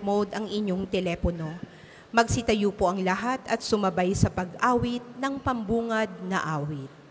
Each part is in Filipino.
mode ang inyong telepono. Magsitayo po ang lahat at sumabay sa pag-awit ng pambungad na awit.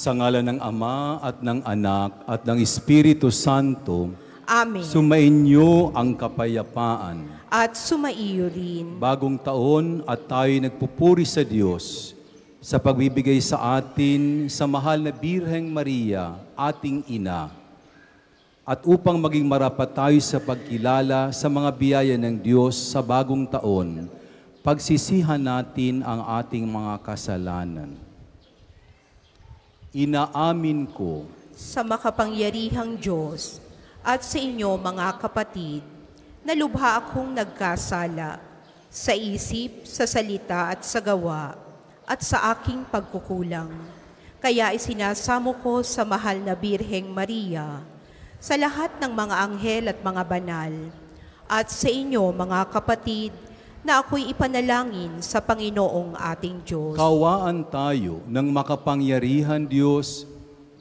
Sa ngalan ng Ama at ng Anak at ng Espiritu Santo, Amen. Sumainyo ang kapayapaan. At sumaiyo rin. Bagong taon at tayo'y nagpupuri sa Diyos sa pagbibigay sa atin sa mahal na Birheng Maria, ating Ina. At upang maging marapat tayo sa pagkilala sa mga biyaya ng Diyos sa bagong taon, pagsisihan natin ang ating mga kasalanan. Inaamin ko sa makapangyarihang Diyos at sa inyo mga kapatid, na lubha akong nagkasala sa isip, sa salita at sa gawa at sa aking pagkukulang. Kaya isinasamo ko sa mahal na Birheng Maria, sa lahat ng mga anghel at mga banal, at sa inyo mga kapatid, na ako'y ipanalangin sa Panginoong ating Diyos. Kawaan tayo ng makapangyarihan Diyos,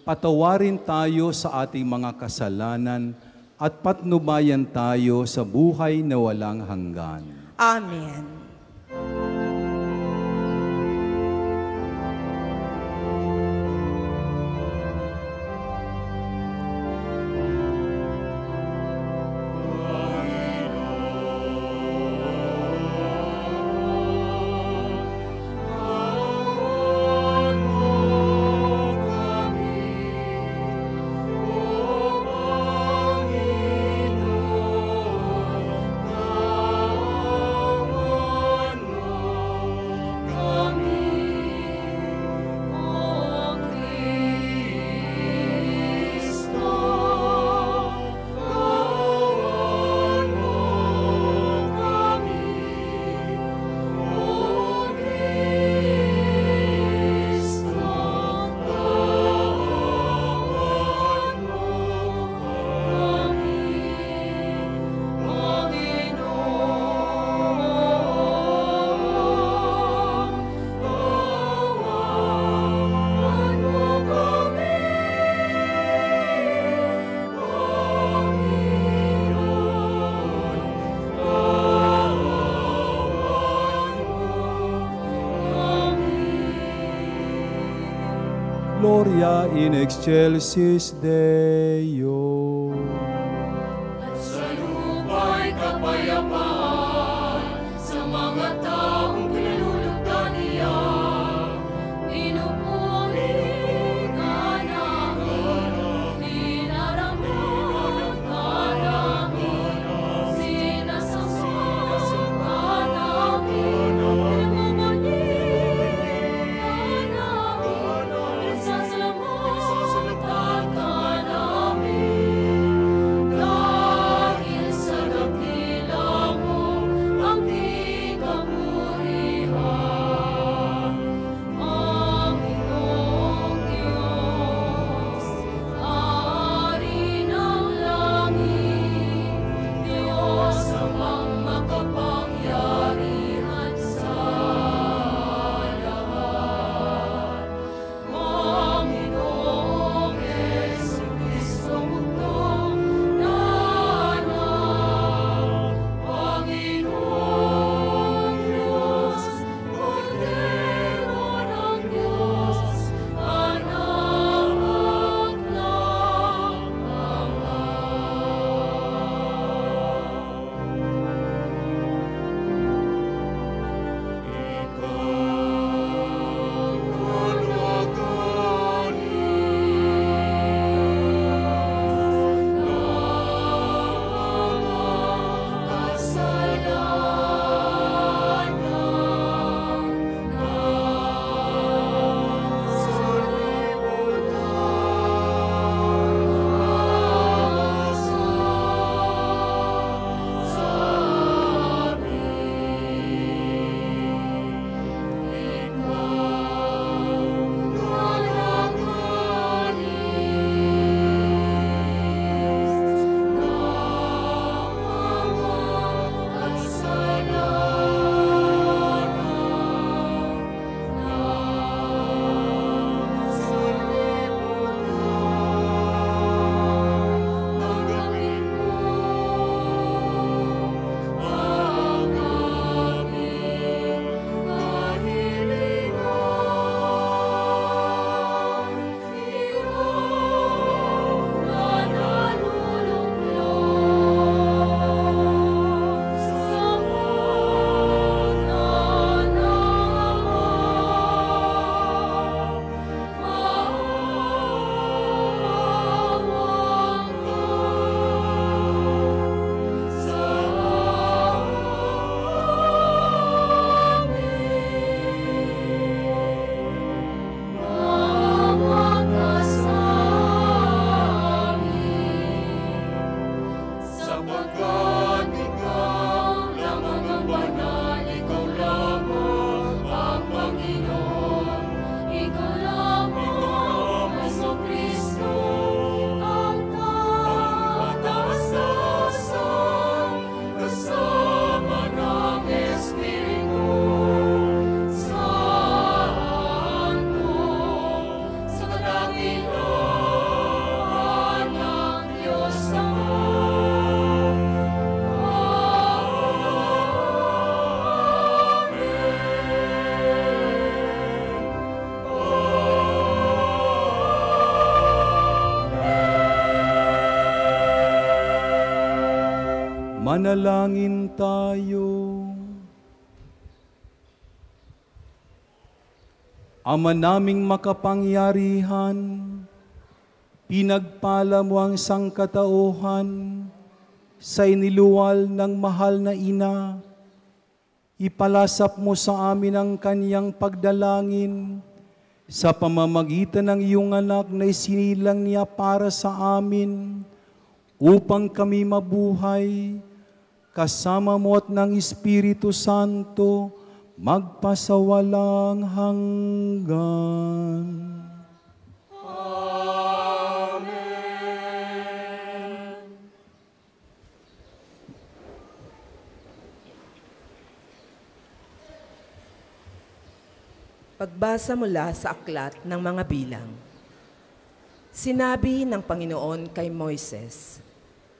patawarin tayo sa ating mga kasalanan at patnubayan tayo sa buhay na walang hanggan. Amen. Gloria in excelsis Deo. At sa lupa'y kapayapaan sa mga taong pinalulugdan niya. Pinupuri ka namin, dinaramdam ka namin, sinasasam ka namin, pinamumuli ka namin, pinsasalamatan ka namin. Dahil sa dakila mo ang di kapurihan, Panginoong Diyos, Hari ng langit, Diyos amang makapangyarihan sa lahat. Panginoong Jesucristo mundong nanak, Panginoong Diyos, Kordero ng Diyos, anak ng Ama. Sapagkat ikaw lamang ang banal, ikaw lamang ang Panginoon, ikaw lamang Jesucristo, ang kataasan, kasama ng Espiritu Santo, sa kadakilaan ng Diyos Ama. Manalangin tayo. Ama naming makapangyarihan, pinagpala mo ang sangkatauhan sa iniluwal ng mahal na ina. Ipalasap mo sa amin ang kanyang pagdalangin sa pamamagitan ng iyong anak na isinilang niya para sa amin upang kami mabuhay kasama mo at ng Espiritu Santo magpasawalang hanggan. Pagbasa mula sa aklat ng mga bilang. Sinabi ng Panginoon kay Moises,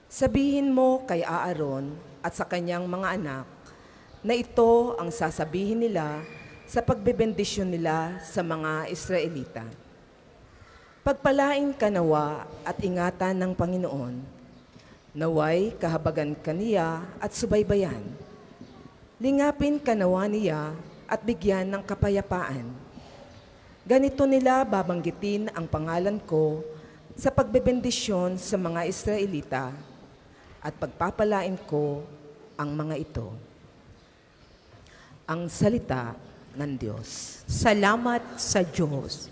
"Sabihin mo kay Aaron at sa kanyang mga anak na ito ang sasabihin nila sa pagbebendisyon nila sa mga Israelita. Pagpalain ka nawa at ingatan ng Panginoon, naway kahabagan ka niya at subaybayan. Lingapin ka nawa niya at bigyan ng kapayapaan. Ganito nila babanggitin ang pangalan ko sa pagbebendisyon sa mga Israelita at pagpapalain ko ang mga ito. Ang salita ng Diyos. Salamat sa Diyos.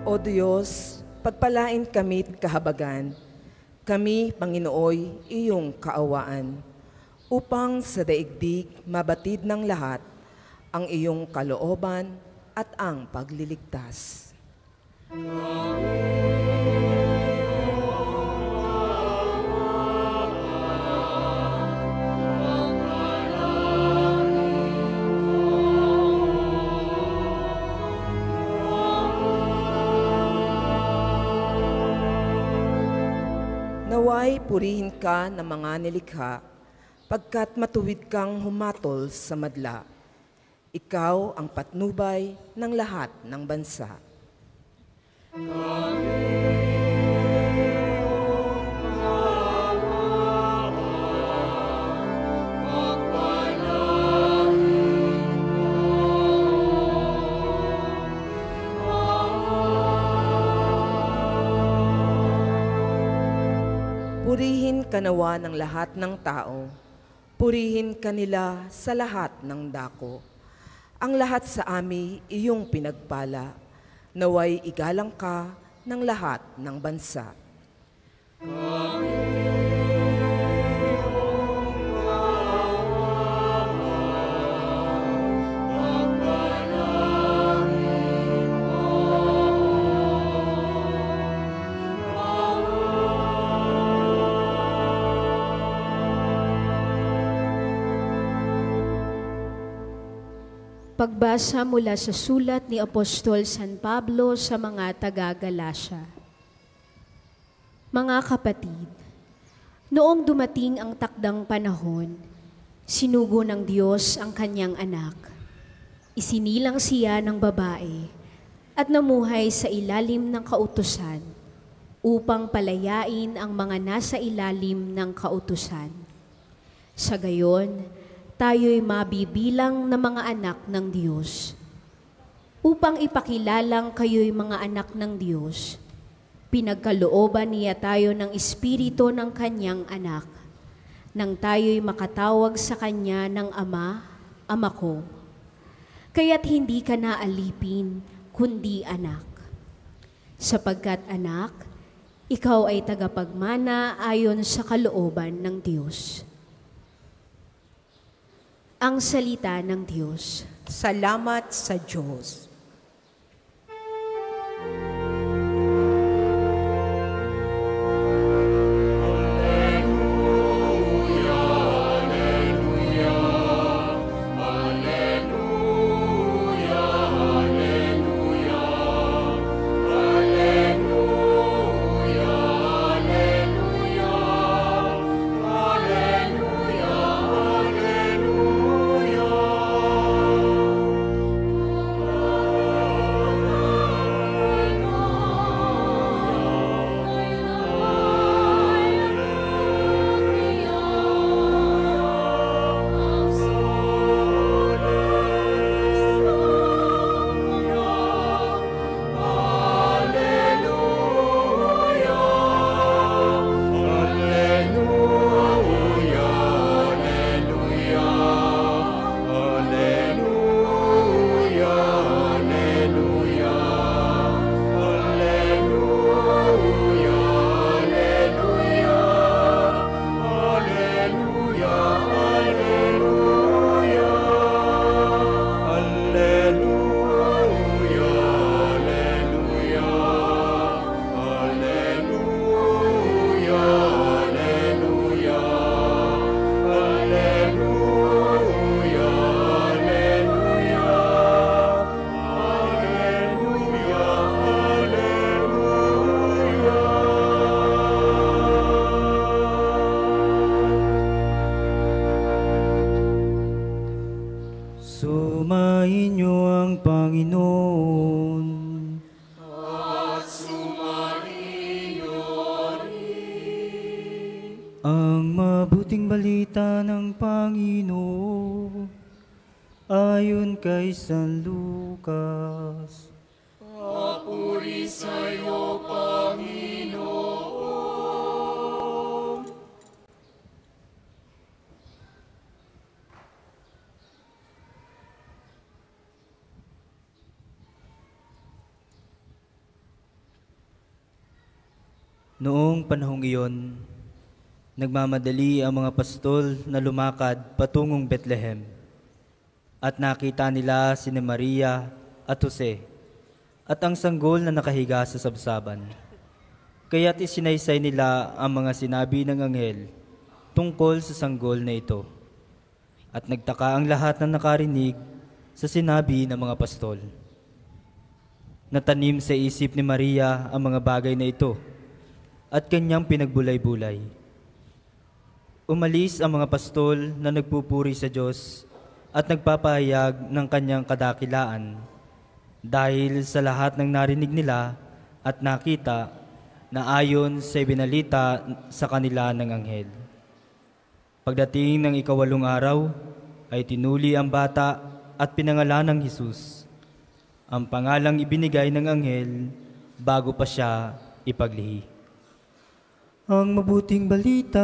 O Diyos, pagpalain kami't kahabagan, kami, Panginooy, iyong kaawaan, upang sa daigdig mabatid ng lahat ang iyong kalooban at ang pagliligtas. Naway purihin ka ng mga nilikha, pagkat matuwid kang humatol sa madla. Ikaw ang patnubay ng lahat ng bansa. Purihin ka nawa ng lahat ng tao, purihin ka nila sa lahat ng dako. Ang lahat sa ami iyong pinagpala, naway igalang ka ng lahat ng bansa. Pagbasa mula sa sulat ni Apostol San Pablo sa mga taga-Galasya. Mga kapatid, noong dumating ang takdang panahon, sinugo ng Diyos ang kanyang anak. Isinilang siya ng babae at namuhay sa ilalim ng kautusan upang palayain ang mga nasa ilalim ng kautusan. Sa gayon, tayo'y mabibilang na mga anak ng Diyos. Upang ipakilalang kayo'y mga anak ng Diyos, pinagkalooban niya tayo ng Espiritu ng Kanyang anak, nang tayo'y makatawag sa Kanya ng Ama, Ama ko. Kaya't hindi ka na alipin, kundi anak. Sapagkat anak, ikaw ay tagapagmana ayon sa kalooban ng Diyos. Ang salita ng Diyos. Salamat sa Diyos. Alleluia. Purihain niyo ang Panginoon. Ang mabuting balita ng Panginoon ayon kay San Lucas. Papuri sa'yo, Panginoon. Noong panahong iyon, nagmamadali ang mga pastol na lumakad patungong Bethlehem. At nakita nila sina Maria at Jose at ang sanggol na nakahiga sa sabsaban. Kaya't isinaysay nila ang mga sinabi ng anghel tungkol sa sanggol na ito. At nagtaka ang lahat na nakarinig sa sinabi ng mga pastol. Natanim sa isip ni Maria ang mga bagay na ito at kanyang pinagbulay-bulay. Umalis ang mga pastol na nagpupuri sa Diyos at nagpapahayag ng kanyang kadakilaan dahil sa lahat ng narinig nila at nakita na ayon sa ibinalita sa kanila ng anghel. Pagdating ng 8 araw, ay tinuli ang bata at pinangalan ng Jesus, ang pangalang ibinigay ng anghel bago pa siya ipaglihi. Ang mabuting balita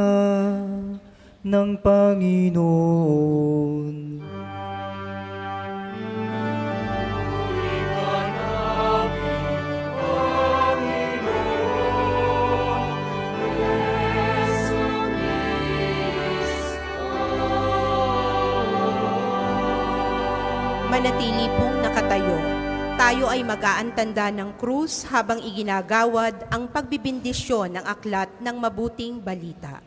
ng Panginoon. Manatili pong nakatayo. Tayo ay mag-aantanda ng krus habang iginagawad ang pagbibindisyon ng aklat ng mabuting balita.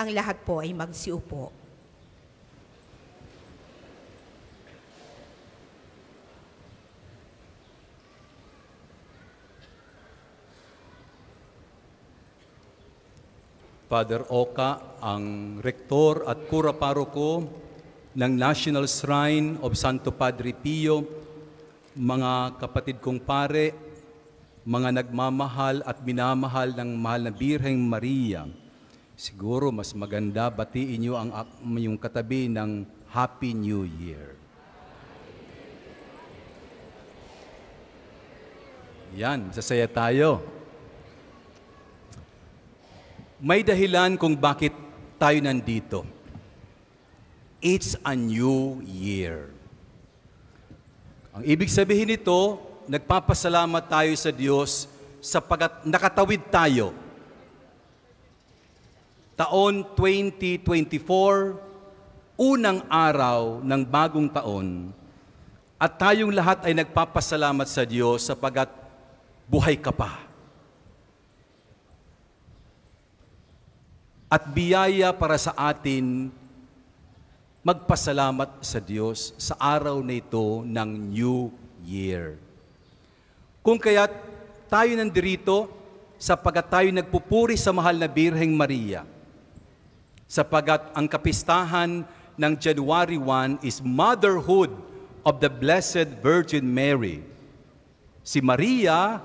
Ang lahat po ay magsiupo. Father Oka, ang rektor at kura paroko ng National Shrine of Santo Padre Pio, mga kapatid kong pare, mga nagmamahal at minamahal ng mahal na Birheng Maria, siguro mas maganda batiin niyo ang yung katabi ng Happy New Year. Yan, sasaya tayo. May dahilan kung bakit tayo nandito. It's a new year. Ang ibig sabihin nito, nagpapasalamat tayo sa Diyos sapagkat nakatawid tayo. Taon 2024, unang araw ng bagong taon, at tayong lahat ay nagpapasalamat sa Diyos sapagkat buhay ka pa. At biyaya para sa atin magpasalamat sa Diyos sa araw na ito ng New Year. Kung kaya't tayo nandirito sapagkat tayo nagpupuri sa mahal na Birheng Maria, sapagkat ang kapistahan ng January 1 is Motherhood of the Blessed Virgin Mary. Si Maria,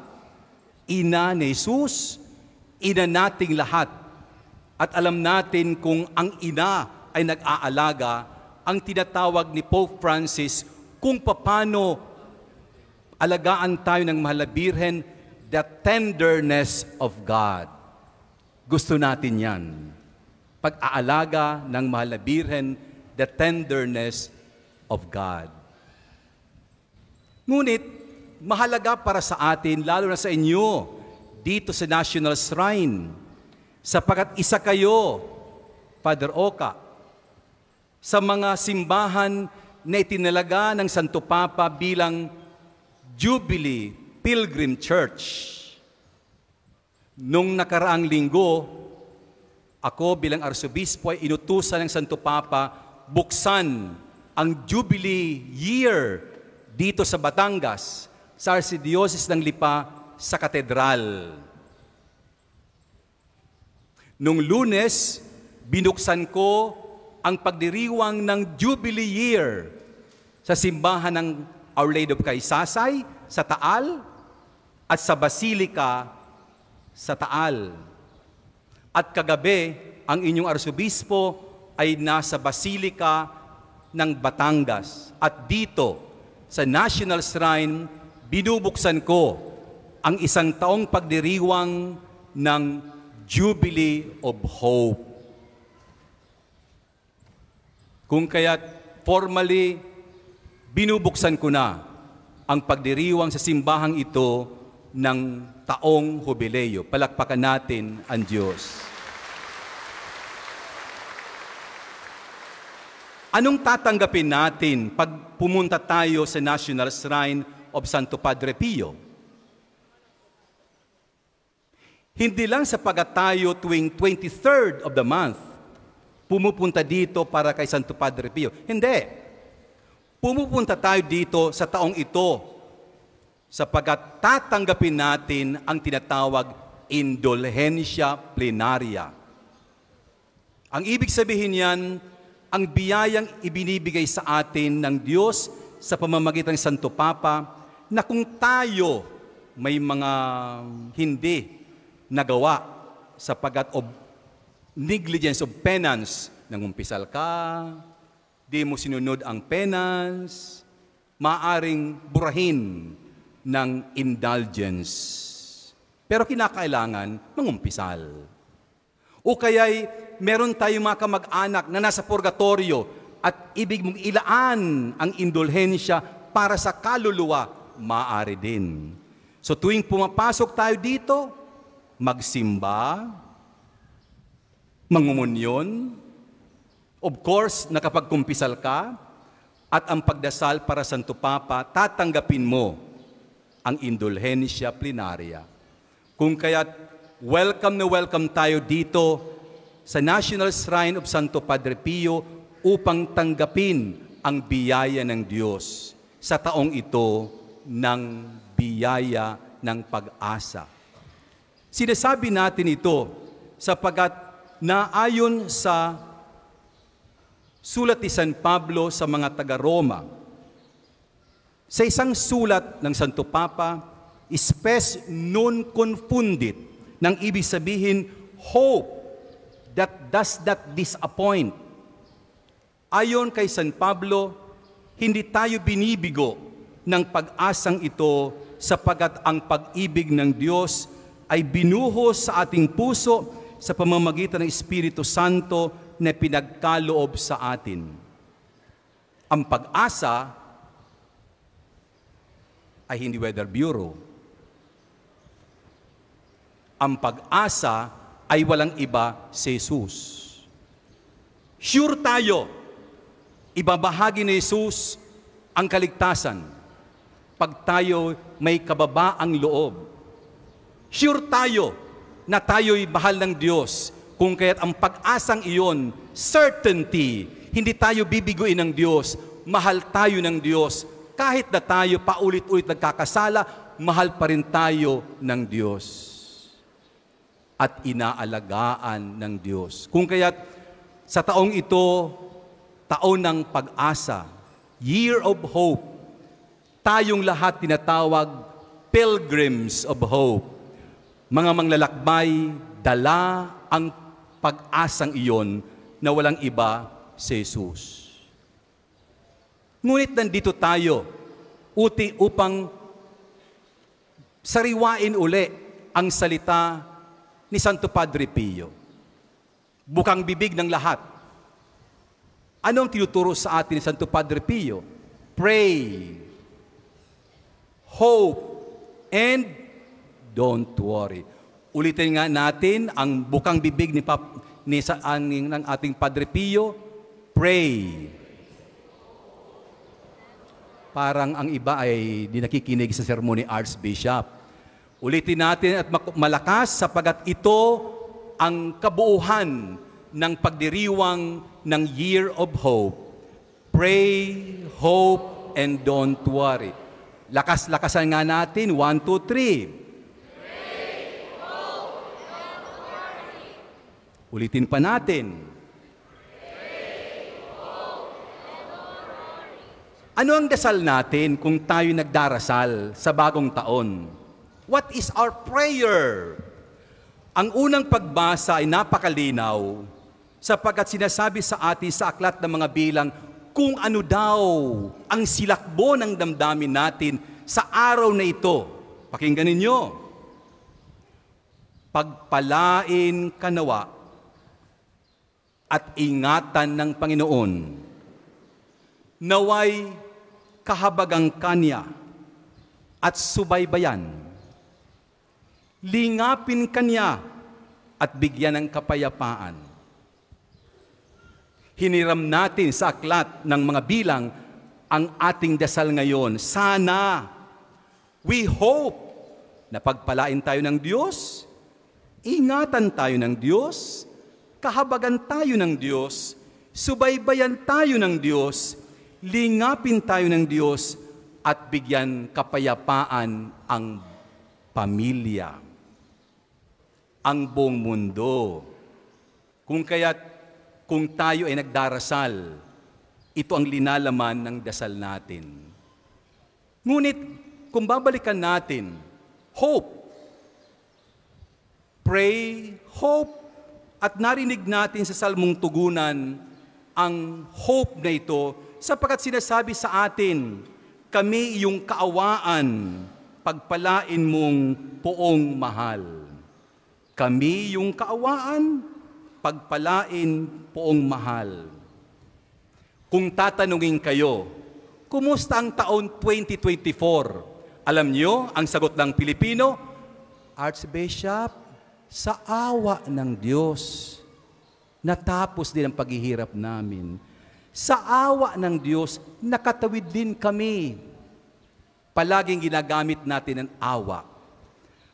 ina ni Jesus, ina nating lahat. At alam natin kung ang ina ay nag-aalaga, ang tinatawag ni Pope Francis kung paano alagaan tayo ng mahal na Birhen, the tenderness of God. Gusto natin yan. Pag-aalaga ng mahal na Birhen, the tenderness of God. Ngunit, mahalaga para sa atin, lalo na sa inyo, dito sa National Shrine, sapagkat isa kayo, Father Oka, sa mga simbahan na itinalaga ng Santo Papa bilang Jubilee Pilgrim Church. Nung nakaraang linggo, ako bilang Arsobispo ay inutusan ng Santo Papa buksan ang Jubilee Year dito sa Batangas sa Archdiocese ng Lipa sa katedral. Nung Lunes, binuksan ko ang pagdiriwang ng Jubilee Year sa simbahan ng Our Lady of Kaysasay sa Taal at sa Basilica sa Taal. At kagabi, ang inyong arsobispo ay nasa Basilica ng Batangas. At dito, sa National Shrine, binubuksan ko ang 1 taong pagdiriwang ng Jubilee of Hope. Kung kaya't formally, binubuksan ko na ang pagdiriwang sa simbahang ito ng taong Jubileo. Palakpakan natin ang Diyos. Anong tatanggapin natin pag pumunta tayo sa National Shrine of Santo Padre Pio? Hindi lang sapagat tayo tuwing 23rd of the month, pumupunta dito para kay Santo Padre Pio. Hindi. Pumupunta tayo dito sa taong ito sapagat tatanggapin natin ang tinatawag indulhensya plenaria. Ang ibig sabihin yan, ang biyayang ibinibigay sa atin ng Diyos sa pamamagitan ng Santo Papa na kung tayo may mga hindi nagawa sapagat of negligence of penance, nangumpisal ka, di mo sinunod ang penance, maaring burahin ng indulgence. Pero kinakailangan mangumpisal. O kaya'y meron tayong mga kamag-anak na nasa purgatorio at ibig mong ilaan ang indulhensya para sa kaluluwa, maaari din. So tuwing pumapasok tayo dito, magsimba, mangumunyon, of course, nakapagkumpisal ka, at ang pagdasal para Santo Papa, tatanggapin mo ang indulhensya plenaria. Kung kaya't welcome na welcome tayo dito sa National Shrine of Santo Padre Pio upang tanggapin ang biyaya ng Diyos sa taong ito ng biyaya ng pag-asa. Sinasabi natin ito sapagat naayon sa sulat ni San Pablo sa mga taga-Roma, sa isang sulat ng Santo Papa, spes non confundit, nang ibig sabihin, hope that does not disappoint. Ayon kay San Pablo, hindi tayo binibigo ng pag-asang ito sapagat ang pag-ibig ng Diyos ay binuhos sa ating puso sa pamamagitan ng Espiritu Santo na pinagkaloob sa atin. Ang pag-asa ay hindi weather bureau. Ang pag-asa ay walang iba si Jesus. Sure tayo, ibabahagi ni Jesus ang kaligtasan pag tayo may kababaang loob. Sure tayo na tayo'y mahal ng Diyos kung kaya't ang pag-asang iyon, certainty, hindi tayo bibiguin ng Diyos, mahal tayo ng Diyos, kahit na tayo paulit-ulit nagkakasala, mahal pa rin tayo ng Diyos. At inaalagaan ng Diyos. Kung kaya't sa taong ito, taon ng pag-asa, Year of Hope, tayong lahat tinatawag Pilgrims of Hope. Mga manglalakbay, dala ang pag-asang iyon na walang iba si Jesus. Ngunit nandito tayo upang sariwain uli ang salita ni Santo Padre Pio. Bukang bibig ng lahat. Anong tinuturo sa atin ni Santo Padre Pio? Pray, hope, and don't worry. Ulitin nga natin ang bukang bibig ng ating Padre Pio. Pray. Parang ang iba ay di nakikinig sa sermon ni Archbishop. Ulitin natin at malakas sapagat ito ang kabuuhan ng pagdiriwang ng Year of Hope. Pray, hope, and don't worry. Lakas-lakasan nga natin. 1, 2, 3. Ulitin pa natin. Ano ang dasal natin kung tayo nagdarasal sa bagong taon? What is our prayer? Ang unang pagbasa ay napakalinaw sapagkat sinasabi sa atin sa aklat ng mga bilang kung ano daw ang silakbo ng damdamin natin sa araw na ito. Pakinggan ninyo. Pagpalain ka nawa at ingatan ng Panginoon. Naway kahabagang kanya at subaybayan. Lingapin kanya at bigyan ng kapayapaan. Hiniram natin sa aklat ng mga bilang ang ating dasal ngayon. Sana, we hope na pagpalain tayo ng Diyos, ingatan tayo ng Diyos, kahabagan tayo ng Diyos, subaybayan tayo ng Diyos, lingapin tayo ng Diyos at bigyan kapayapaan ang pamilya, ang buong mundo. Kung tayo ay nagdarasal, ito ang linalaman ng dasal natin. Ngunit kung babalikan natin, hope, pray, hope, at narinig natin sa salmong tugunan ang hope na ito sapagkat sinasabi sa atin, kami iyong kaawaan, pagpalain mong poong mahal. Kami iyong kaawaan, pagpalain poong mahal. Kung tatanungin kayo, kumusta ang taon 2024? Alam niyo, ang sagot ng Pilipino, Archbishop, sa awa ng Diyos, natapos din ang paghihirap namin. Sa awa ng Diyos, nakatawid din kami. Palaging ginagamit natin ang awa.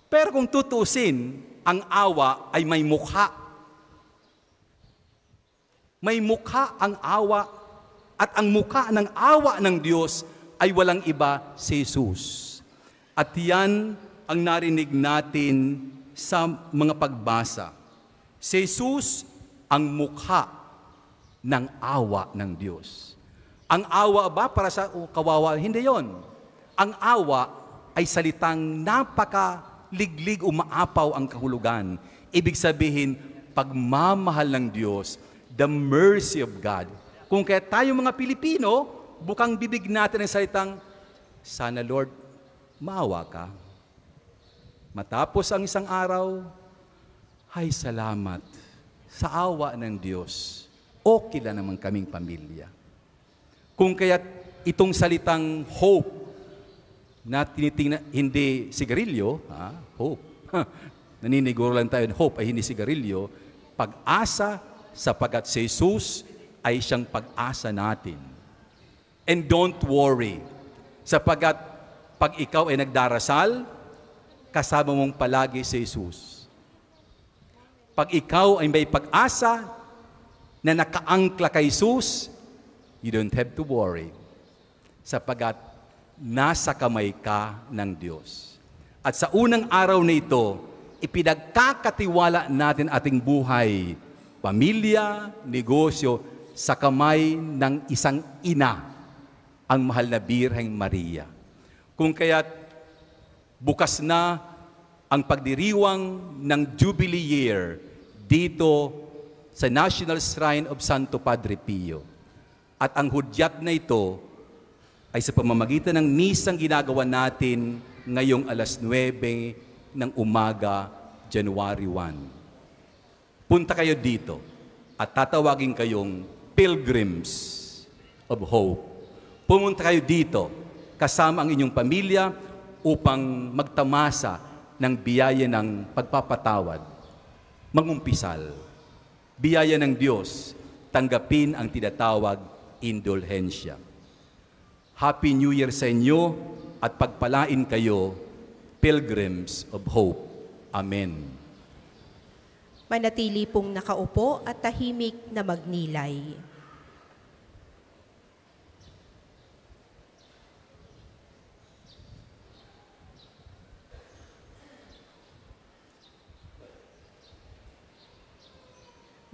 Pero kung tutusin, ang awa ay may mukha. May mukha ang awa at ang mukha ng awa ng Diyos ay walang iba si Jesus. At yan ang narinig natin sa mga pagbasa. Si Jesus ang mukha ng awa ng Diyos. Ang awa ba para sa kawawa? Hindi yon. Ang awa ay salitang napakaliglig, umaapaw ang kahulugan. Ibig sabihin, pagmamahal ng Diyos, the mercy of God. Kung kaya tayo mga Pilipino, bukang bibig natin ang salitang, sana Lord, maawa ka. Matapos ang isang araw, ay salamat sa awa ng Diyos. Okay lang naman kaming pamilya. Kung kaya itong salitang hope na tinitingnan, hindi sigarilyo, hope. Naniniguro lang tayo, hope ay hindi sigarilyo, pag-asa sapagkat si Jesus ay siyang pag-asa natin. And don't worry, sapagkat pag ikaw ay nagdarasal, kasama mong palagi si Jesus. Pag ikaw ay may pag-asa na nakaangkla kay Jesus, you don't have to worry. Sapagkat nasa kamay ka ng Diyos. At sa unang araw na ito, ipinagkakatiwala natin ating buhay, pamilya, negosyo, sa kamay ng isang ina, ang mahal na Birheng Maria. Kung kaya't bukas na ang pagdiriwang ng Jubilee Year dito sa National Shrine of Santo Padre Pio. At ang hudyat na ito ay sa pamamagitan ng misang ginagawa natin ngayong alas 9 ng umaga, January 1. Punta kayo dito at tatawagin kayong Pilgrims of Hope. Pumunta kayo dito kasama ang inyong pamilya upang magtamasa ng biyaya ng pagpapatawad, mangumpisal. Biyaya ng Diyos, tanggapin ang tinatawag indulhensya. Happy New Year sa inyo at pagpalain kayo, Pilgrims of Hope. Amen. Manatili pong nakaupo at tahimik na magnilay.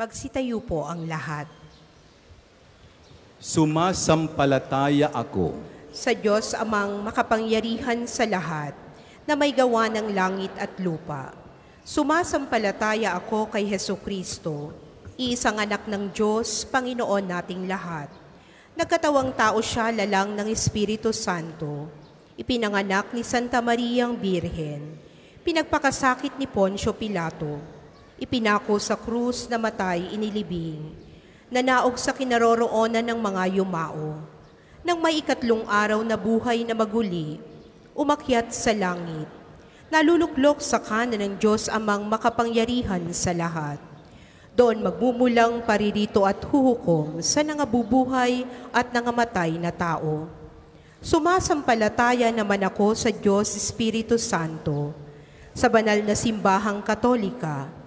Magsitayo po ang lahat. Sumasampalataya ako Sa Diyos amang makapangyarihan sa lahat, na may gawa ng langit at lupa. Sumasampalataya ako kay Hesukristo, iisang anak ng Diyos, Panginoon nating lahat. Nagkatawang tao siya lalang ng Espiritu Santo. Ipinanganak ni Santa Mariang Birhen. Pinagpakasakit ni Poncio Pilato. Ipinako sa krus na matay inilibing. Nanaog sa kinaroroonan ng mga yumao. Nang may ikatlong araw na buhay na maguli, umakyat sa langit. Naluluklok sa kanan ng Diyos amang makapangyarihan sa lahat. Doon magmumulang paririto at huhukom sa nangabubuhay at nangamatay na tao. Sumasampalataya naman ako sa Diyos Espiritu Santo, sa banal na simbahang katolika,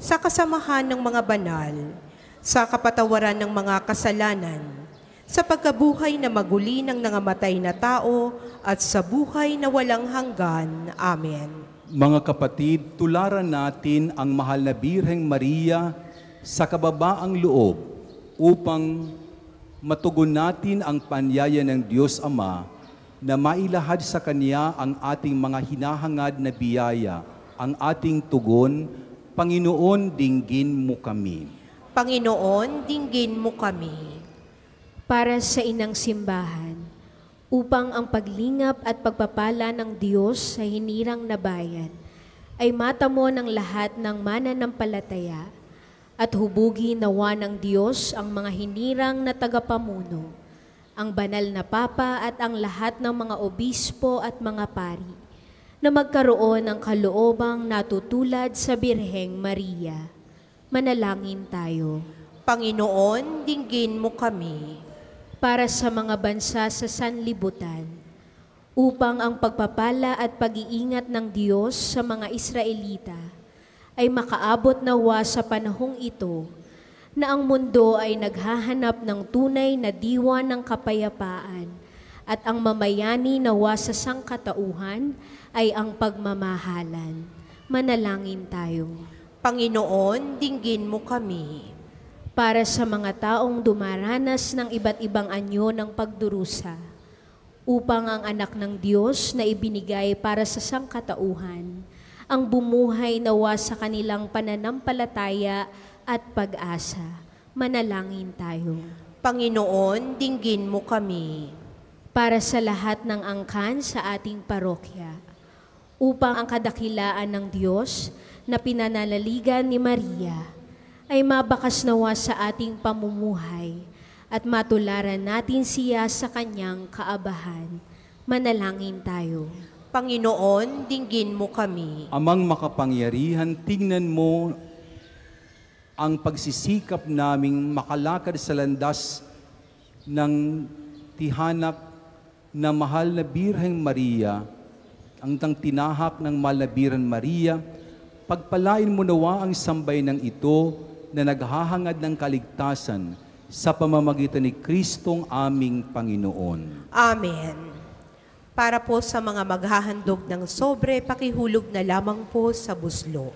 sa kasamahan ng mga banal, sa kapatawaran ng mga kasalanan, sa pagkabuhay na maguli ng nangamatay na tao at sa buhay na walang hanggan. Amen. Mga kapatid, tularan natin ang mahal na Birheng Maria sa kababaang loob upang matugon natin ang panyaya ng Diyos Ama na mailahad sa Kanya ang ating mga hinahangad na biyaya, ang ating tugon. Panginoon, dinggin mo kami. Panginoon, dinggin mo kami. Para sa inang simbahan, upang ang paglingap at pagpapala ng Diyos sa hinirang na bayan ay matamo ng lahat ng mananampalataya at hubugin nawa ng Diyos ang mga hinirang na tagapamuno, ang banal na Papa at ang lahat ng mga obispo at mga pari, na magkaroon ng kaloobang natutulad sa Birheng Maria. Manalangin tayo. Panginoon, dinggin mo kami. Para sa mga bansa sa sanlibutan, upang ang pagpapala at pag-iingat ng Diyos sa mga Israelita ay makaabot nawa sa panahong ito na ang mundo ay naghahanap ng tunay na diwa ng kapayapaan at ang mamayani nawa sa sangkatauhan ay ang pagmamahalan. Manalangin tayo. Panginoon, dinggin mo kami. Para sa mga taong dumaranas ng iba't ibang anyo ng pagdurusa, upang ang anak ng Diyos na ibinigay para sa sangkatauhan, ang bumuhay nawa sa kanilang pananampalataya at pag-asa. Manalangin tayo. Panginoon, dinggin mo kami. Para sa lahat ng angkan sa ating parokya, upang ang kadakilaan ng Diyos na pinanalaligan ni Maria ay mabakas nawa sa ating pamumuhay at matularan natin siya sa kanyang kaabahan. Manalangin tayo. Panginoon, dinggin mo kami. Amang makapangyarihan, tingnan mo ang pagsisikap naming makalakad sa landas ng tihanap na mahal na Birheng Maria, ang tinahak ng mahal na Birheng Maria. Pagpalain mo nawa ang sambayanang ito na naghahangad ng kaligtasan sa pamamagitan ni Kristong aming Panginoon. Amen. Para po sa mga maghahandog ng sobre, pakihulog na lamang po sa buslo.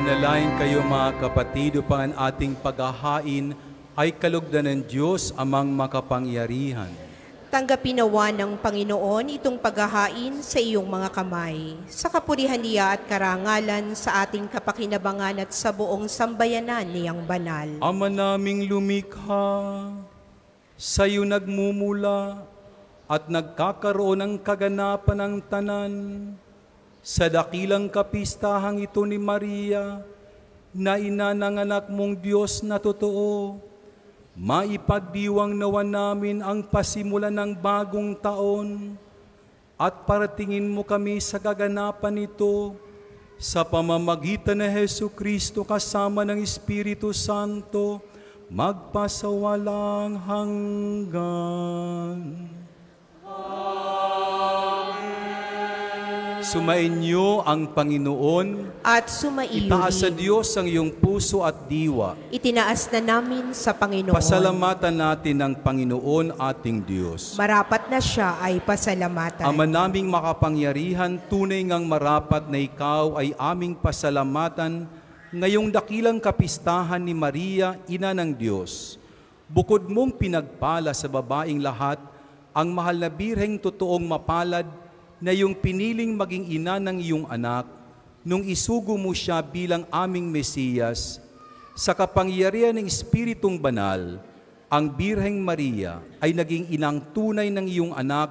Manalangin kayo mga kapatid upang ang ating paghahain ay kalugdan ng Diyos amang makapangyarihan. Tanggapin nawa ng Panginoon itong paghahain sa iyong mga kamay, sa kapurihan niya at karangalan sa ating kapakinabangan at sa buong sambayanan niyang banal. Ama naming lumikha, sa iyo nagmumula at nagkakaroon ng kaganapan ng tanan. Sa dakilang kapistahang ito ni Maria, na ina ng anak mong Diyos na totoo, maipagdiwang nawa namin ang pasimulan ng bagong taon at paratingin mo kami sa kaganapan nito sa pamamagitan ni Jesucristo kasama ng Espiritu Santo, magpasawalang hanggan. Sumainyo ang Panginoon, At sumaiyo itaas sa rin. Diyos ang iyong puso at diwa. Itinaas na namin sa Panginoon. Pasalamatan natin ang Panginoon ating Diyos. Marapat na siya ay pasalamatan. Ama naming makapangyarihan, tunay ngang marapat na ikaw ay aming pasalamatan ngayong dakilang kapistahan ni Maria, Ina ng Diyos. Bukod mong pinagpala sa babaing lahat, ang mahal na birheng totoong mapalad na iyong piniling maging ina ng iyong anak, nung isugo mo siya bilang aming Mesiyas, sa kapangyarihan ng Espiritong Banal, ang Birheng Maria ay naging inang tunay ng iyong anak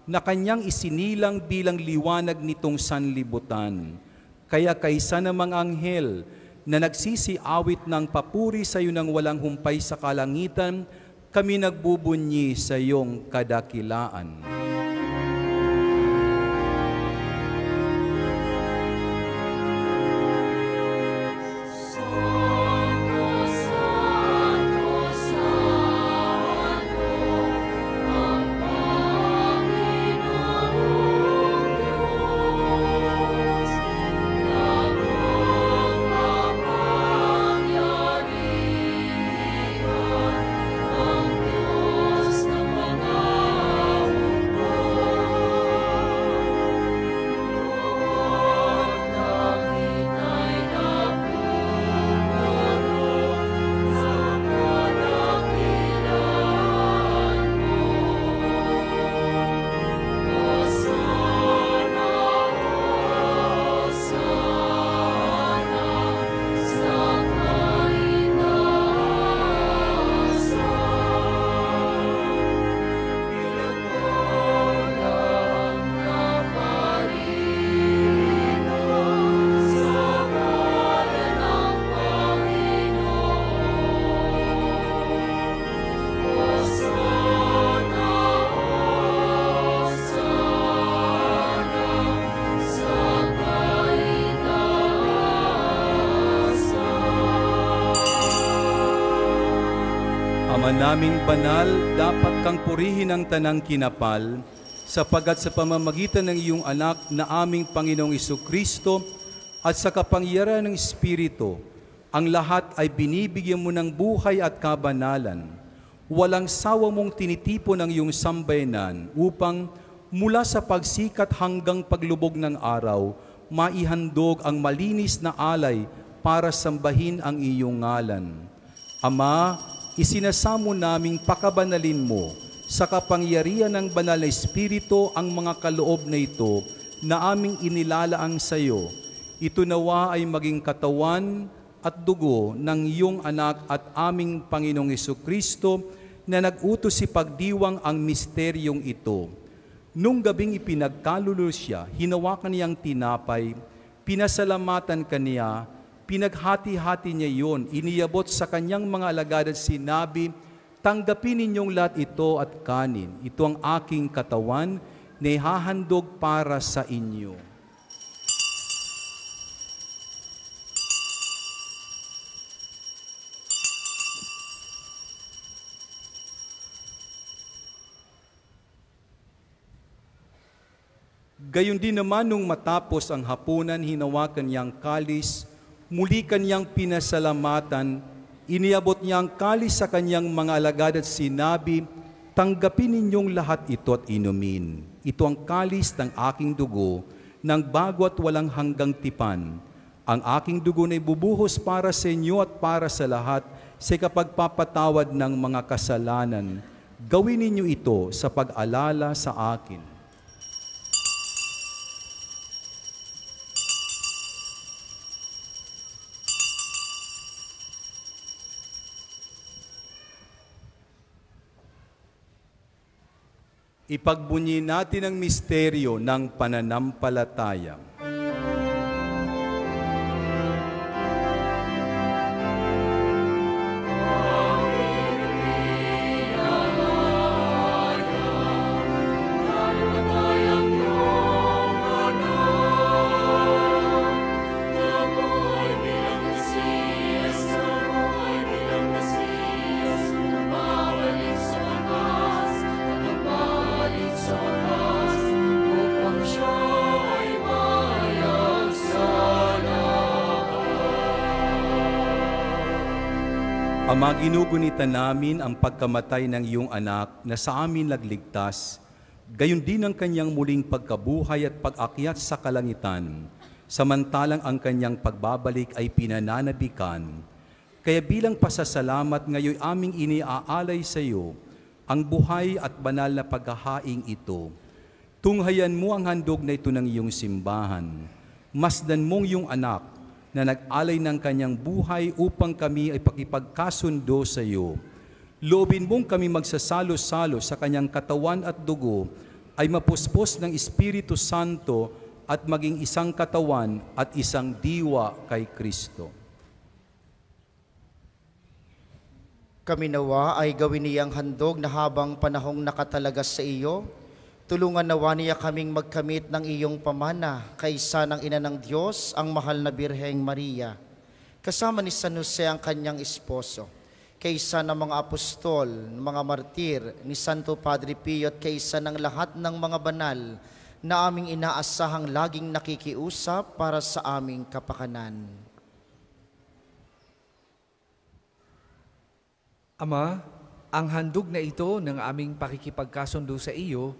na kanyang isinilang bilang liwanag nitong sanlibutan. Kaya kaysa namang anghel na nagsisiawit ng papuri sa iyo ng walang humpay sa kalangitan, kami nagbubunyi sa iyong kadakilaan. Ama naming banal, dapat kang purihin ang tanang kinapal, sapagat sa pamamagitan ng iyong anak na aming Panginoong Jesucristo at sa kapangyarihan ng Espiritu, ang lahat ay binibigyan mo ng buhay at kabanalan. Walang sawa mong tinitipon ang iyong sambayanan upang mula sa pagsikat hanggang paglubog ng araw, maihandog ang malinis na alay para sambahin ang iyong ngalan. Ama, isinasamo naming pakabanalin mo sa kapangyarihan ng banal na Espiritu ang mga kaloob na ito na aming inilalaang sa iyo. Ito nawa ay maging katawan at dugo ng iyong anak at aming Panginoong Jesucristo na nag-utos si pagdiwang ang misteryong ito. Nung gabing ipinagkaluluwa siya, hinawakan niyang tinapay, pinasalamatan kaniya, pinaghati-hati niya yon, iniyabot sa kanyang mga alagad at sinabi, tanggapin ninyong lahat ito at kanin. Ito ang aking katawan na ihahandog para sa inyo. Gayon din naman nung matapos ang hapunan, hinawakan niyang kalis, muli kanyang pinasalamatan, iniabot niya ang kalis sa kanyang mga alagad at sinabi, tanggapin ninyong lahat ito at inumin. Ito ang kalis ng aking dugo, ng bago at walang hanggang tipan. Ang aking dugo na ibubuhos para sa inyo at para sa lahat sa kapagpapatawad ng mga kasalanan. Gawin ninyo ito sa pag-alala sa akin. Ipagbunyi natin ang misteryo ng pananampalataya. Ama, ginugunita namin ang pagkamatay ng iyong anak na sa amin nagligtas, gayon din ang kanyang muling pagkabuhay at pag-akyat sa kalangitan, samantalang ang kanyang pagbabalik ay pinananabikan. Kaya bilang pasasalamat ngayon aming iniaalay sa iyo ang buhay at banal na paghahaing ito. Tunghayan mo ang handog na ito ng iyong simbahan. Masdan mong iyong anak na nag-alay ng kanyang buhay upang kami ay pakipagkasundo sa iyo. Loobin mong kami magsasalo-salo sa kanyang katawan at dugo ay mapuspos ng Espiritu Santo at maging isang katawan at isang diwa kay Kristo. Kami nawa ay gawin niyang handog na habang panahong nakatalaga sa iyo, tulungan nawa niya kaming magkamit ng iyong pamana kaysa ng Ina ng Diyos, ang mahal na Birheng Maria, kasama ni San Jose ang kanyang esposo, kaysa ng mga apostol, mga martir, ni Santo Padre Pio at kaysa ng lahat ng mga banal na aming inaasahang laging nakikiusap para sa aming kapakanan. Ama, ang handog na ito ng aming pakikipagkasundo sa iyo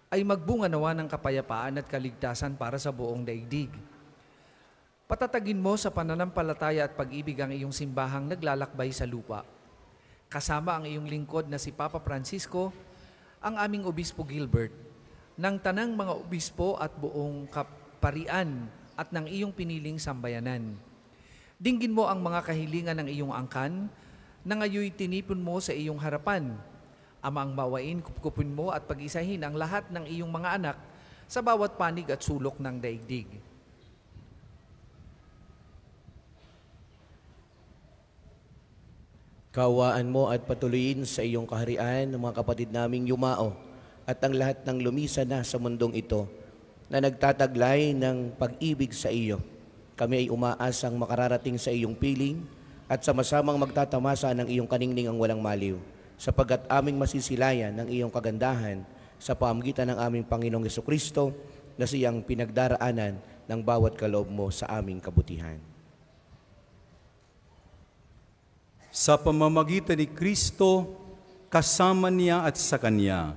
ay magbunga nawa ng kapayapaan at kaligtasan para sa buong daigdig. Patatagin mo sa pananampalataya at pag-ibig ang iyong simbahang naglalakbay sa lupa. Kasama ang iyong lingkod na si Papa Francisco, ang aming Obispo Gilbert, ng tanang mga obispo at buong kaparian at ng iyong piniling sambayanan. Dinggin mo ang mga kahilingan ng iyong angkan na ngayoy tinipon mo sa iyong harapan. Amang mawain, kupkupin mo at pag-isahin ang lahat ng iyong mga anak sa bawat panig at sulok ng daigdig. Kaawaan mo at patuloyin sa iyong kaharian ng mga kapatid naming yumao at ang lahat ng lumisan na sa mundong ito na nagtataglay ng pag-ibig sa iyo. Kami ay umaasang makararating sa iyong piling at sama-samang magtatamasa ng iyong kaningning ang walang maliw, sapagkat aming masisilayan ng iyong kagandahan sa pamamagitan ng aming Panginoong Jesucristo na siyang pinagdaraanan ng bawat kaloob mo sa aming kabutihan. Sa pamamagitan ni Kristo, kasama niya at sa Kanya,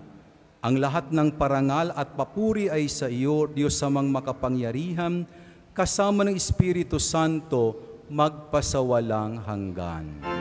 ang lahat ng parangal at papuri ay sa iyo, Diyos samang makapangyarihan, kasama ng Espiritu Santo, magpasawalang hanggan.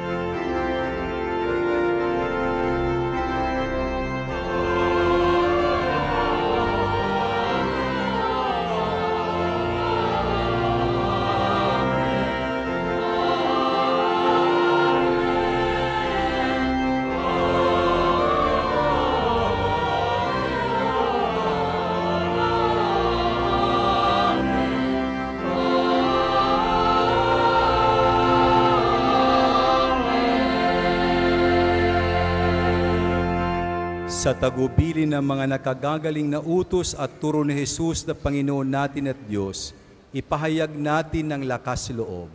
Sa tagubilin ng mga nakagagaling na utos at turo ni Jesus na Panginoon natin at Diyos, ipahayag natin ng lakas loob.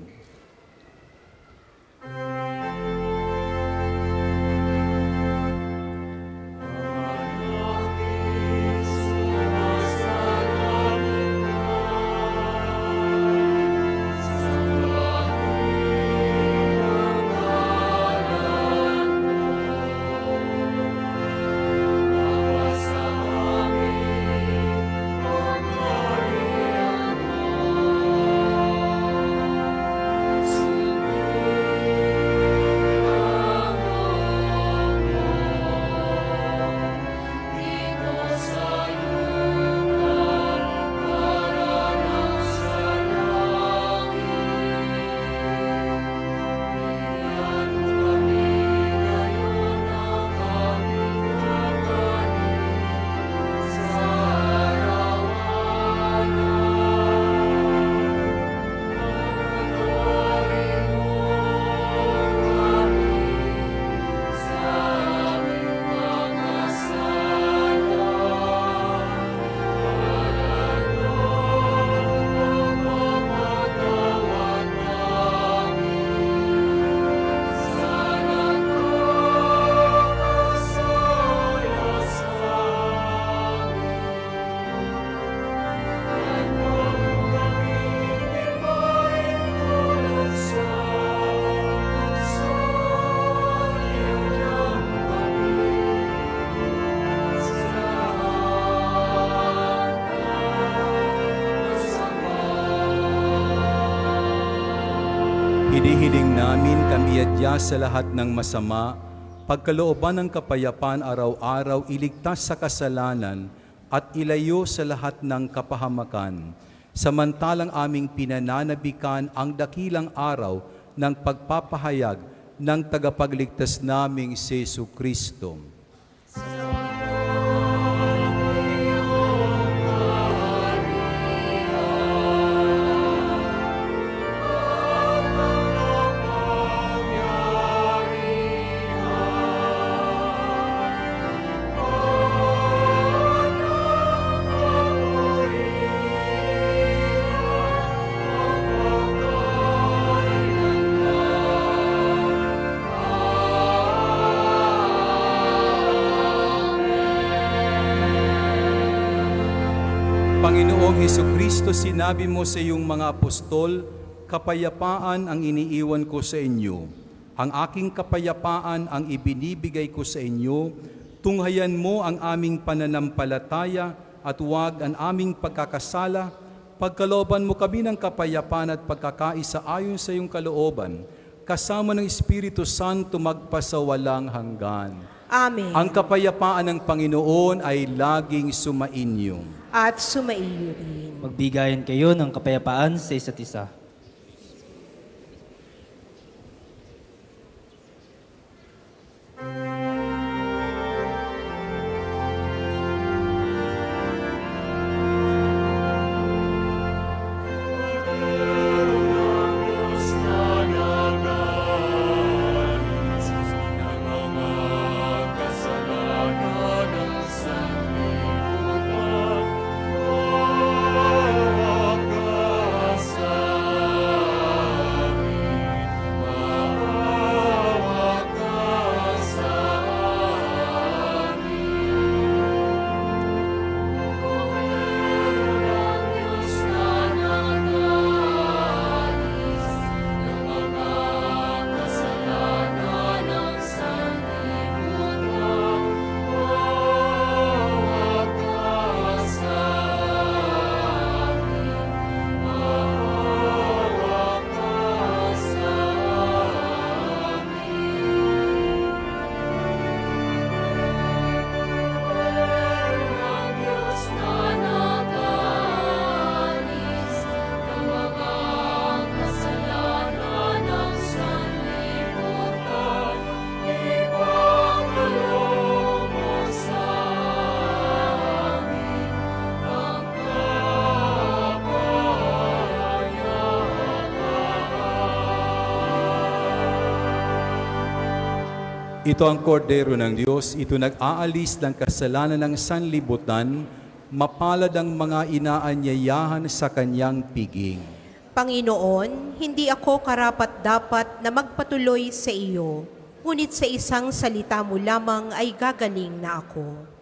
Hinihiling namin kami adya sa lahat ng masama, pagkalooban ng kapayapaan araw-araw, iligtas sa kasalanan at ilayo sa lahat ng kapahamakan. Samantalang aming pinananabikan ang dakilang araw ng pagpapahayag ng tagapagligtas naming si Jesucristo. Panginoong Hesukristo, sinabi mo sa iyong mga apostol, kapayapaan ang iniiwan ko sa inyo. Ang aking kapayapaan ang ibinibigay ko sa inyo. Tunghayan mo ang aming pananampalataya at huwag ang aming pagkakasala. Pagkalooban mo kami ng kapayapaan at pagkakaisa ayon sa iyong kalooban, kasama ng Espiritu Santo magpasawalang hanggan. Amen. Ang kapayapaan ng Panginoon ay laging sumainyo. At sumaiyo rin. Magbigayan kayo ng kapayapaan sa isa't isa. Ito ang kordero ng Diyos, ito nag-aalis ng kasalanan ng sanlibutan, mapalad ang mga inaanyayahan sa kanyang piging. Panginoon, hindi ako karapat-dapat na magpatuloy sa iyo, ngunit sa isang salita mo lamang ay gagaling na ako.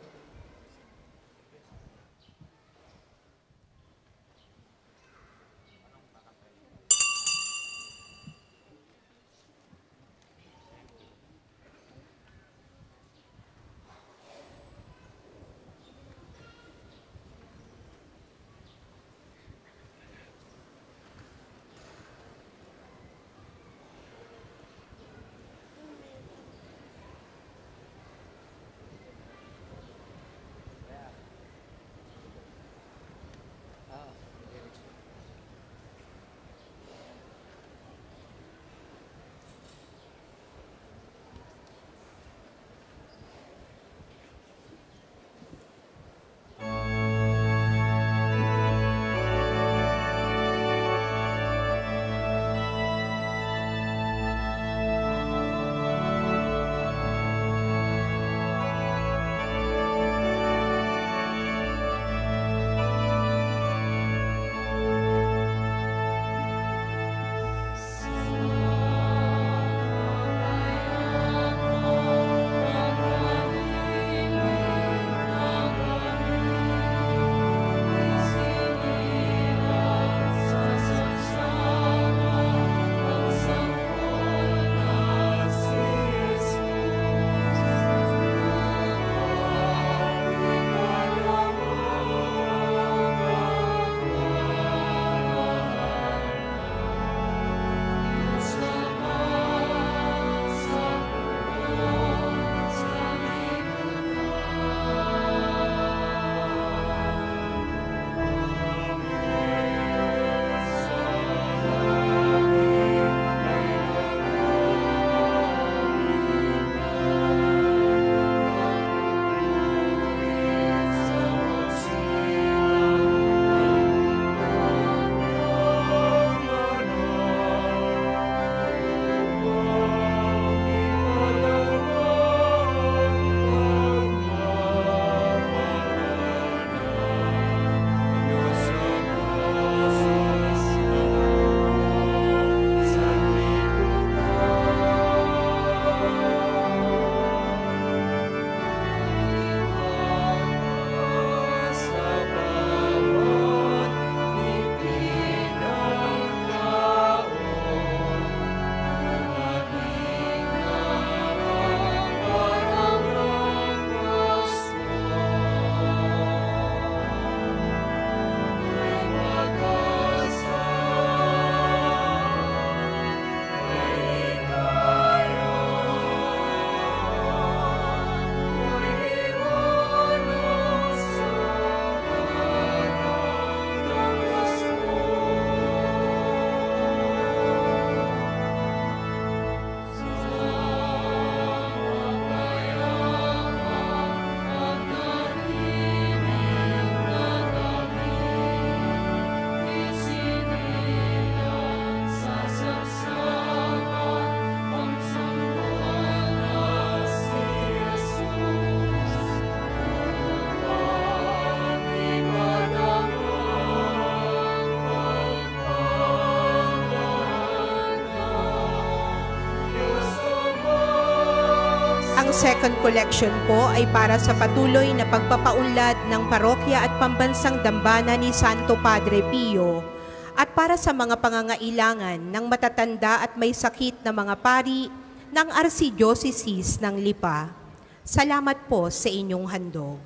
second collection po ay para sa patuloy na pagpapaunlad ng parokya at pambansang dambana ni Santo Padre Pio at para sa mga pangangailangan ng matatanda at may sakit na mga pari ng Archdiocese ng Lipa. Salamat po sa inyong handog.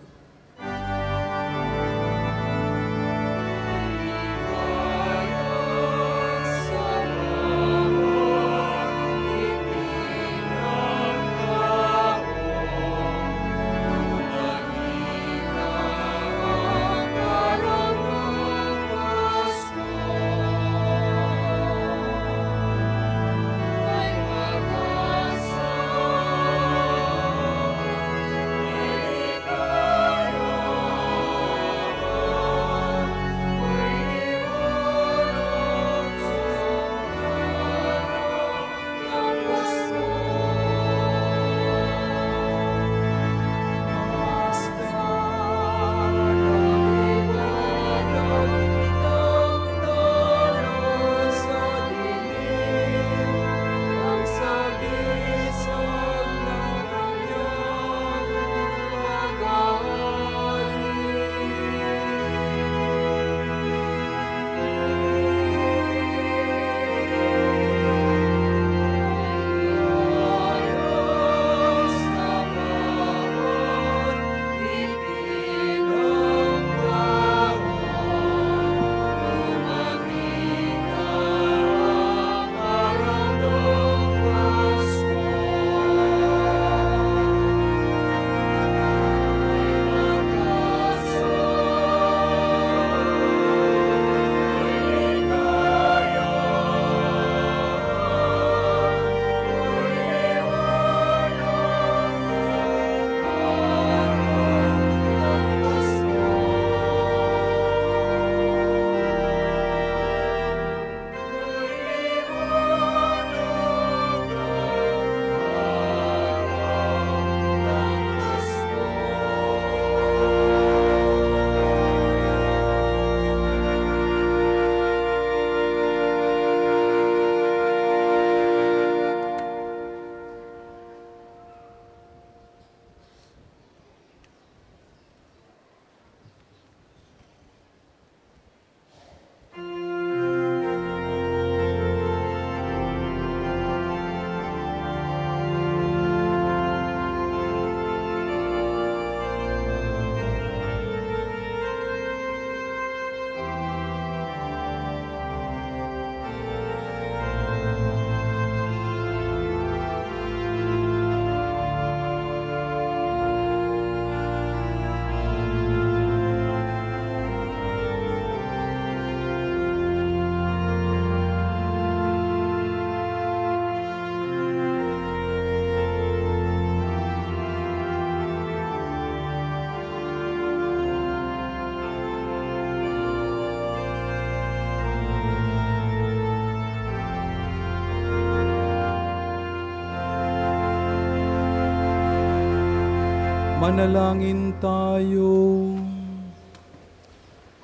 Manalangin tayo.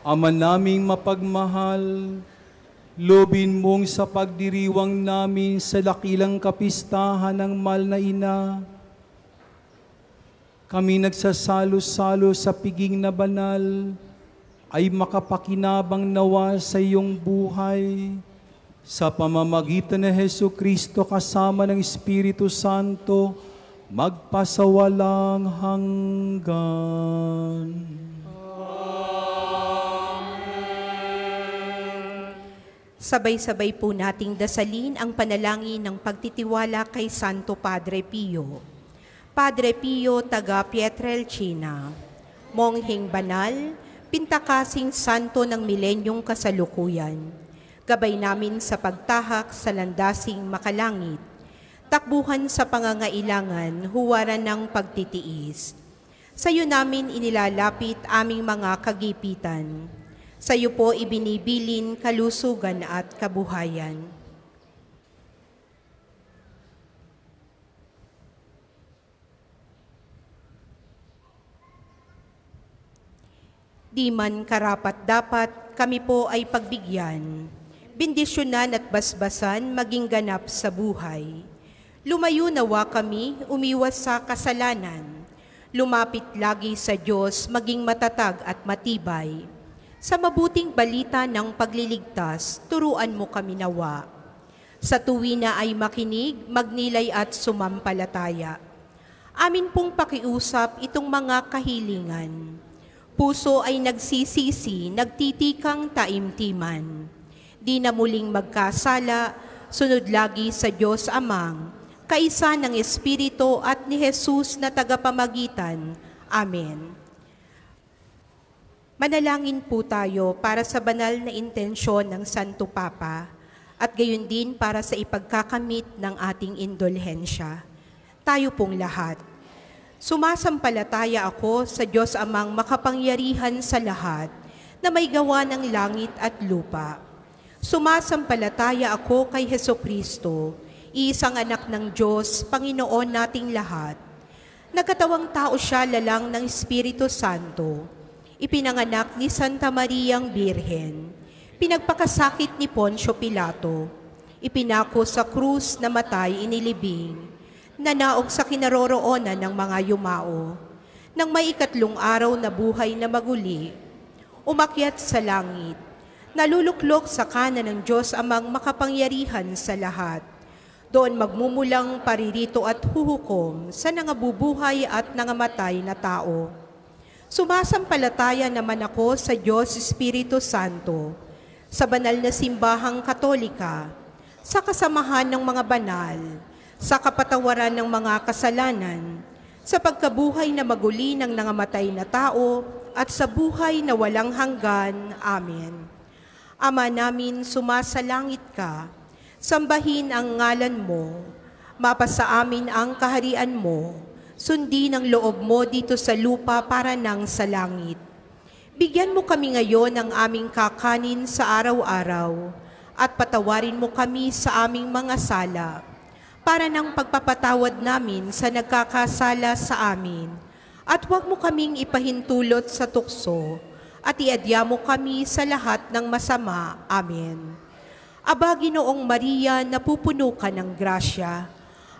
Ama naming mapagmahal, lobin mong sa pagdiriwang namin sa dakilang kapistahan ng mahal na ina, kami nagsasalo-salo sa piging na banal, ay makapakinabang nawa sa iyong buhay, sa pamamagitan ng Hesukristo kasama ng Espiritu Santo, magpasawalang hanggan. Sabay-sabay po nating dasalin ang panalangin ng pagtitiwala kay Santo Padre Pio. Padre Pio, taga Pietrelcina, mongheng banal, pintakasing santo ng milenyong kasalukuyan. Gabay namin sa pagtahak sa landasing makalangit, takbuhan sa pangangailangan, huwaran ng pagtitiis. Sa iyo namin inilalapit aming mga kagipitan. Sa iyo po ibinibilin kalusugan at kabuhayan. Di man karapat-dapat kami po ay pagbigyan, bendisyonan at basbasan maging ganap sa buhay. Lumayo nawa kami, umiwas sa kasalanan. Lumapit lagi sa Diyos, maging matatag at matibay. Sa mabuting balita ng pagliligtas, turuan mo kami nawa. Sa tuwina ay makinig, magnilay at sumampalataya. Amin pong pakiusap itong mga kahilingan. Puso ay nagsisisi, nagtitikang taimtiman. Di na muling magkasala, sunod lagi sa Diyos Amang, kaisa ng Espiritu at ni Jesus na tagapamagitan. Amen. Manalangin po tayo para sa banal na intensyon ng Santo Papa at gayon din para sa ipagkakamit ng ating indulhensya. Tayo pong lahat. Sumasampalataya ako sa Diyos Amang makapangyarihan sa lahat na may gawa ng langit at lupa. Sumasampalataya ako kay Hesukristo, isang anak ng Diyos, Panginoon nating lahat. Nagkatawang tao siya lalang ng Espiritu Santo. Ipinanganak ni Santa Mariang Birhen. Pinagpakasakit ni Poncio Pilato. Ipinako sa krus, namatay, inilibing. Nanaog sa kinaroroonan ng mga yumao. Nang may 3 araw na buhay na maguli, umakyat sa langit. Naluluklok sa kanan ng Diyos Amang makapangyarihan sa lahat. Doon magmumulang paririto at huhukom sa nangabubuhay at nangamatay na tao. Sumasampalataya naman ako sa Diyos Espiritu Santo, sa banal na simbahang katolika, sa kasamahan ng mga banal, sa kapatawaran ng mga kasalanan, sa pagkabuhay na maguli ng nangamatay na tao, at sa buhay na walang hanggan. Amen. Ama namin, sumasalangit ka, sambahin ang ngalan mo, mapasa amin ang kaharian mo, sundin ang loob mo dito sa lupa para nang sa langit. Bigyan mo kami ngayon ng aming kakanin sa araw-araw at patawarin mo kami sa aming mga sala para nang pagpapatawad namin sa nagkakasala sa amin. At huwag mo kaming ipahintulot sa tukso at iadya mo kami sa lahat ng masama. Amen. Aba, Ginoong Maria, napupuno ka ng grasya.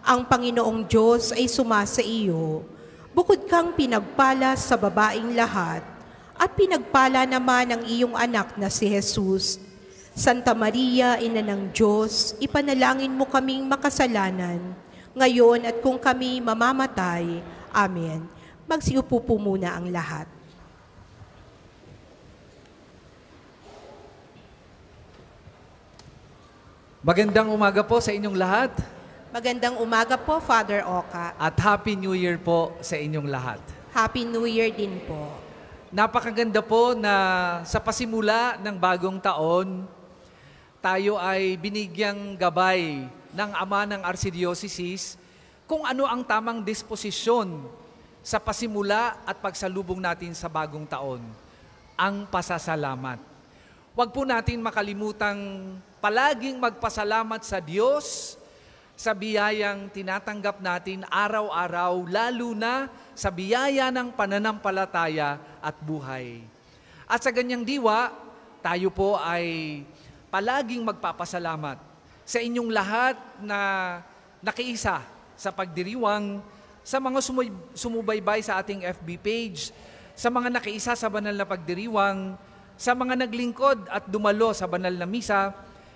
Ang Panginoong Diyos ay sumasa iyo. Bukod kang pinagpala sa babaing lahat, at pinagpala naman ang iyong anak na si Jesus. Santa Maria, Ina ng Diyos, ipanalangin mo kaming makasalanan, ngayon at kung kami mamamatay. Amen. Magsiupo po muna ang lahat. Magandang umaga po sa inyong lahat Magandang umaga po, Father Oka. at Happy New Year po sa inyong lahat. Happy New Year din po. Napakaganda po na sa pasimula ng bagong taon, tayo ay binigyang gabay ng Ama ng Archdiocese kung ano ang tamang disposisyon sa pasimula at pagsalubong natin sa bagong taon, ang pasasalamat. Huwag po natin makalimutang palaging magpasalamat sa Diyos sa biyayang tinatanggap natin araw-araw, lalo na sa biyaya ng pananampalataya at buhay. At sa ganyang diwa, tayo po ay palaging magpapasalamat sa inyong lahat na nakiisa sa pagdiriwang, sa mga sumubaybay sa ating FB page, sa mga nakiisa sa banal na pagdiriwang, sa mga naglingkod at dumalo sa banal na misa,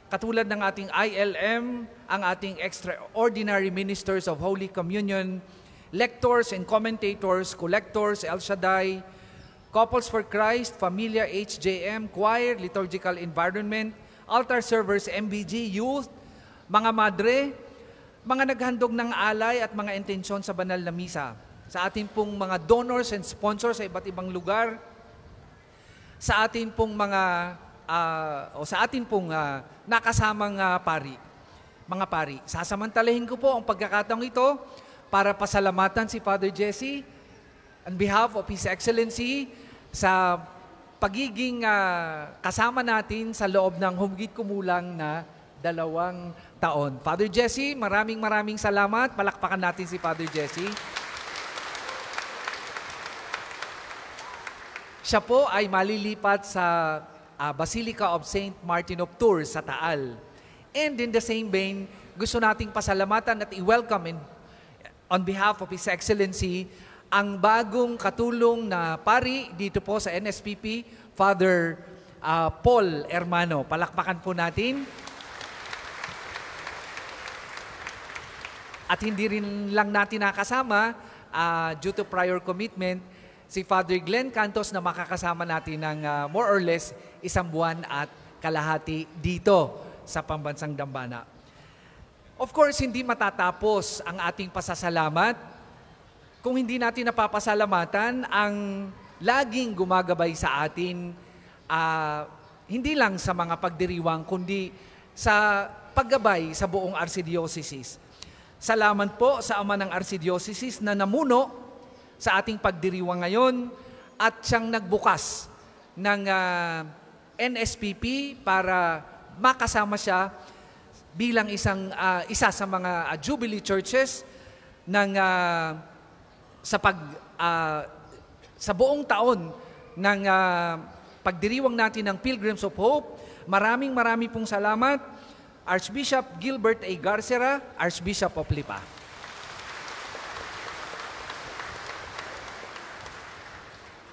katulad ng ating ILM, ang ating Extraordinary Ministers of Holy Communion, lectors and commentators, collectors, El Shaddai, Couples for Christ, Familia HJM, Choir, Liturgical Environment, Altar Servers, MBG, Youth, mga madre, mga naghandog ng alay at mga intensyon sa banal na misa, sa ating pong mga donors and sponsors sa iba't ibang lugar, sa ating pong mga nakasamang pari. Mga pari, sasamantalahin ko po ang pagkakataong ito para pasalamatan si Father Jesse on behalf of His Excellency sa pagiging kasama natin sa loob ng humigit kumulang na 2 taon. Father Jesse, maraming salamat. Palakpakan natin si Father Jesse. Siya po ay malilipat sa Basilica of St. Martin of Tours sa Taal. And in the same vein, gusto nating pasalamatan at i-welcome on behalf of His Excellency ang bagong katulong na pari dito po sa NSPP, Father Paul Hermano. Palakpakan po natin. At hindi rin lang natin nakasama, due to prior commitment, si Father Glenn Cantos na makakasama natin ng more or less 1 buwan at kalahati dito sa Pambansang Dambana. Of course, hindi matatapos ang ating pasasalamat kung hindi natin napapasalamatan ang laging gumagabay sa atin, hindi lang sa mga pagdiriwang, kundi sa paggabay sa buong Archdiocese. Salamat po sa Ama ng Archdiocese na namuno sa ating pagdiriwang ngayon at siyang nagbukas ng NSPP para makasama siya bilang isa sa mga Jubilee Churches ng sa buong taon ng pagdiriwang natin ng Pilgrims of Hope. Maraming pong salamat, Archbishop Gilbert A. Garcera, Archbishop of Lipa.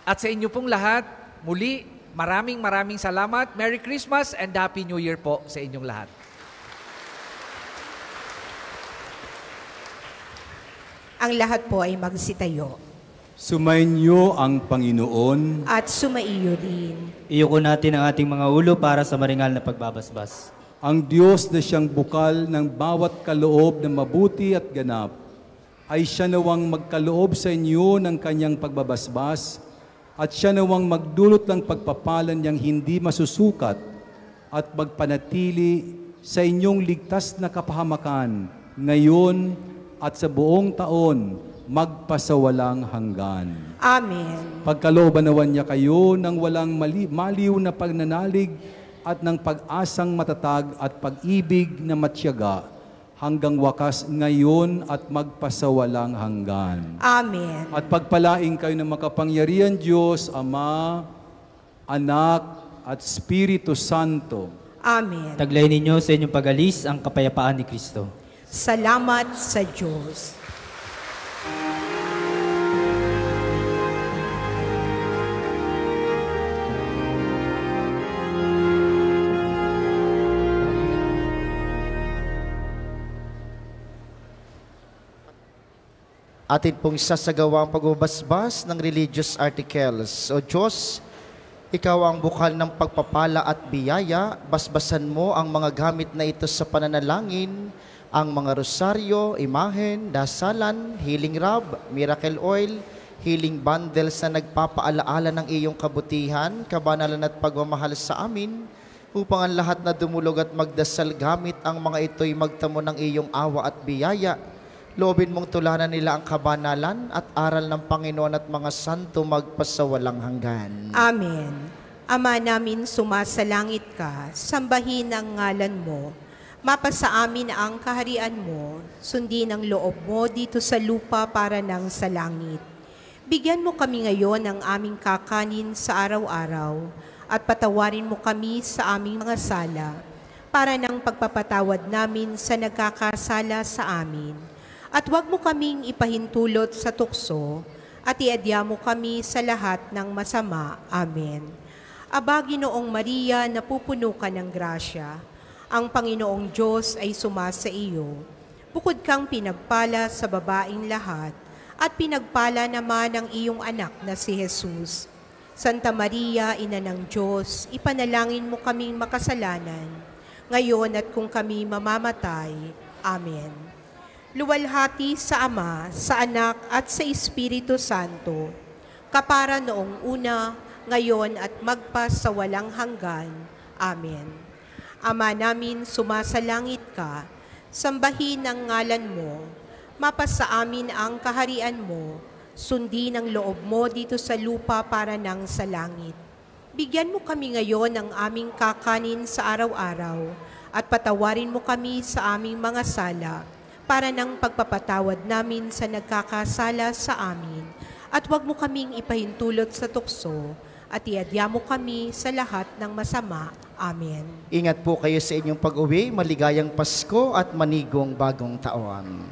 At sa inyo pong lahat, muli, maraming salamat. Merry Christmas and Happy New Year po sa inyong lahat. Ang lahat po ay magsitayo. Sumainyo ang Panginoon. At sumaiyo rin. Iyuko natin ang ating mga ulo para sa maringal na pagbabasbas. Ang Diyos na siyang bukal ng bawat kaloob na mabuti at ganap, ay siya nawang magkaloob sa inyo ng kanyang pagbabasbas, at siya nawang magdulot ng pagpapalan niyang hindi masusukat, at magpanatili sa inyong ligtas na kapahamakan, ngayon at sa buong taon, magpasawalang hanggan. Amen. Pagkalooban nawan niya kayo ng walang maliw na pagnanalig at ng pag-asang matatag at pag-ibig na matyaga hanggang wakas ngayon at magpasawalang hanggan. Amen. At pagpalaing kayo ng makapangyarihan Diyos, Ama, Anak, at Espiritu Santo. Amen. Taglay ninyo sa inyong pag-alis ang kapayapaan ni Kristo. Salamat sa Diyos. Atin pong isasagawa ang pagbabasbas ng religious articles. O Diyos, Ikaw ang bukal ng pagpapala at biyaya, basbasan mo ang mga gamit na ito sa pananalangin, ang mga rosaryo, imahen, dasalan, healing rub, miracle oil, healing bundles na nagpapaalaala ng iyong kabutihan, kabanalan at pagmamahal sa amin, upang ang lahat na dumulog at magdasal gamit ang mga ito'y magtamo ng iyong awa at biyaya. Loobin mong tulanan nila ang kabanalan at aral ng Panginoon at mga santo magpasawalang hanggan. Amen. Ama namin, sumasalangit ka, sambahin ang ngalan mo. Mapasa amin ang kaharian mo, sundin ang loob mo dito sa lupa para nang sa langit. Bigyan mo kami ngayon ng aming kakanin sa araw-araw at patawarin mo kami sa aming mga sala para nang pagpapatawad namin sa nagkakasala sa amin. At huwag mo kaming ipahintulot sa tukso at iadya mo kami sa lahat ng masama. Amen. Aba, Ginoong Maria, napupuno ka ng grasya. Ang Panginoong Diyos ay sumasa iyo. Bukod kang pinagpala sa babaing lahat, at pinagpala naman ang iyong anak na si Jesus. Santa Maria, Ina ng Diyos, ipanalangin mo kaming makasalanan, ngayon at kung kami mamamatay. Amen. Luwalhati sa Ama, sa Anak, at sa Espiritu Santo, kapara noong una, ngayon at magpasawalang hanggan. Amen. Ama namin, sumasalangit ka, sambahin ang ngalan mo, mapasa amin ang kaharian mo, sundin ang loob mo dito sa lupa para nang sa langit. Bigyan mo kami ngayon ng aming kakanin sa araw-araw, at patawarin mo kami sa aming mga sala, para ng pagpapatawad namin sa nagkakasala sa amin, at huwag mo kaming ipahintulot sa tukso, at iadya mo kami sa lahat ng masama. Amen. Ingat po kayo sa inyong pag-uwi, maligayang Pasko at manigong bagong taon.